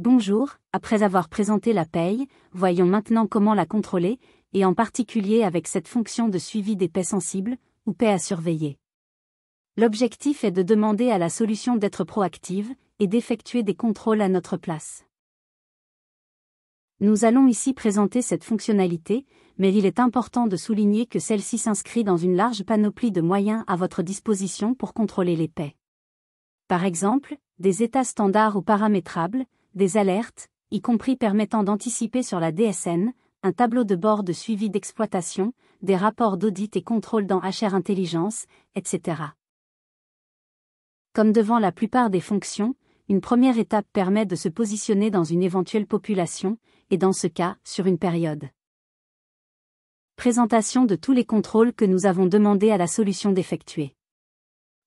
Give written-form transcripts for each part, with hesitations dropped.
Bonjour, après avoir présenté la paye, voyons maintenant comment la contrôler, et en particulier avec cette fonction de suivi des paies sensibles, ou paies à surveiller. L'objectif est de demander à la solution d'être proactive, et d'effectuer des contrôles à notre place. Nous allons ici présenter cette fonctionnalité, mais il est important de souligner que celle-ci s'inscrit dans une large panoplie de moyens à votre disposition pour contrôler les paies. Par exemple, des états standards ou paramétrables, des alertes, y compris permettant d'anticiper sur la DSN, un tableau de bord de suivi d'exploitation, des rapports d'audit et contrôle dans HR Intelligence, etc. Comme devant la plupart des fonctions, une première étape permet de se positionner dans une éventuelle population, et dans ce cas, sur une période. Présentation de tous les contrôles que nous avons demandé à la solution d'effectuer.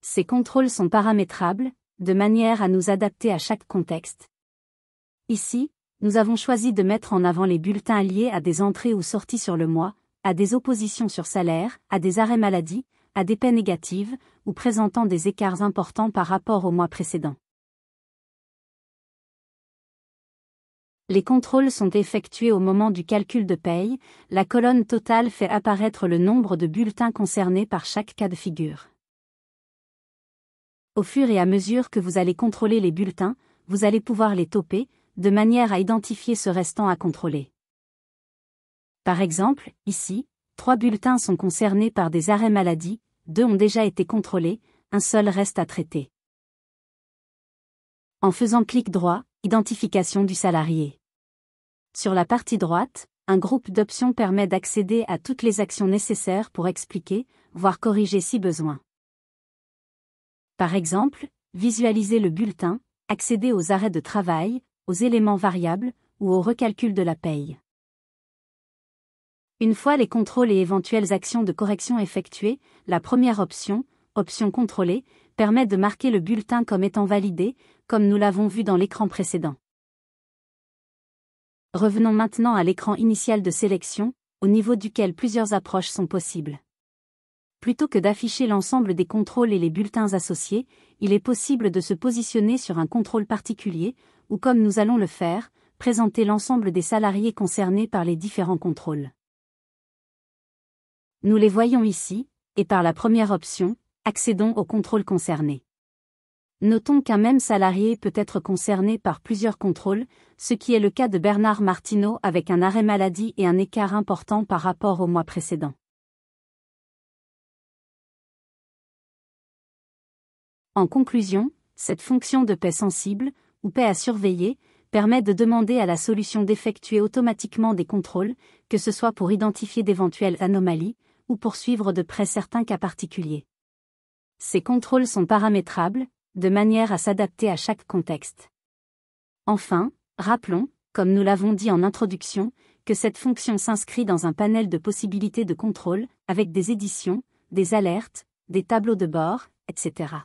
Ces contrôles sont paramétrables, de manière à nous adapter à chaque contexte. Ici, nous avons choisi de mettre en avant les bulletins liés à des entrées ou sorties sur le mois, à des oppositions sur salaire, à des arrêts maladie, à des paies négatives, ou présentant des écarts importants par rapport au mois précédent. Les contrôles sont effectués au moment du calcul de paye, la colonne totale fait apparaître le nombre de bulletins concernés par chaque cas de figure. Au fur et à mesure que vous allez contrôler les bulletins, vous allez pouvoir les toper, de manière à identifier ce restant à contrôler. Par exemple, ici, 3 bulletins sont concernés par des arrêts maladie, 2 ont déjà été contrôlés, un seul reste à traiter. En faisant clic droit, identification du salarié. Sur la partie droite, un groupe d'options permet d'accéder à toutes les actions nécessaires pour expliquer, voire corriger si besoin. Par exemple, visualiser le bulletin, accéder aux arrêts de travail, aux éléments variables, ou au recalcul de la paye. Une fois les contrôles et éventuelles actions de correction effectuées, la première option, option contrôlée, permet de marquer le bulletin comme étant validé, comme nous l'avons vu dans l'écran précédent. Revenons maintenant à l'écran initial de sélection, au niveau duquel plusieurs approches sont possibles. Plutôt que d'afficher l'ensemble des contrôles et les bulletins associés, il est possible de se positionner sur un contrôle particulier, ou comme nous allons le faire, présenter l'ensemble des salariés concernés par les différents contrôles. Nous les voyons ici, et par la première option, accédons au contrôle concerné. Notons qu'un même salarié peut être concerné par plusieurs contrôles, ce qui est le cas de Bernard Martineau avec un arrêt maladie et un écart important par rapport au mois précédent. En conclusion, cette fonction de paie sensible, ou paie à surveiller, permet de demander à la solution d'effectuer automatiquement des contrôles, que ce soit pour identifier d'éventuelles anomalies, ou pour suivre de près certains cas particuliers. Ces contrôles sont paramétrables, de manière à s'adapter à chaque contexte. Enfin, rappelons, comme nous l'avons dit en introduction, que cette fonction s'inscrit dans un panel de possibilités de contrôle, avec des éditions, des alertes, des tableaux de bord, etc.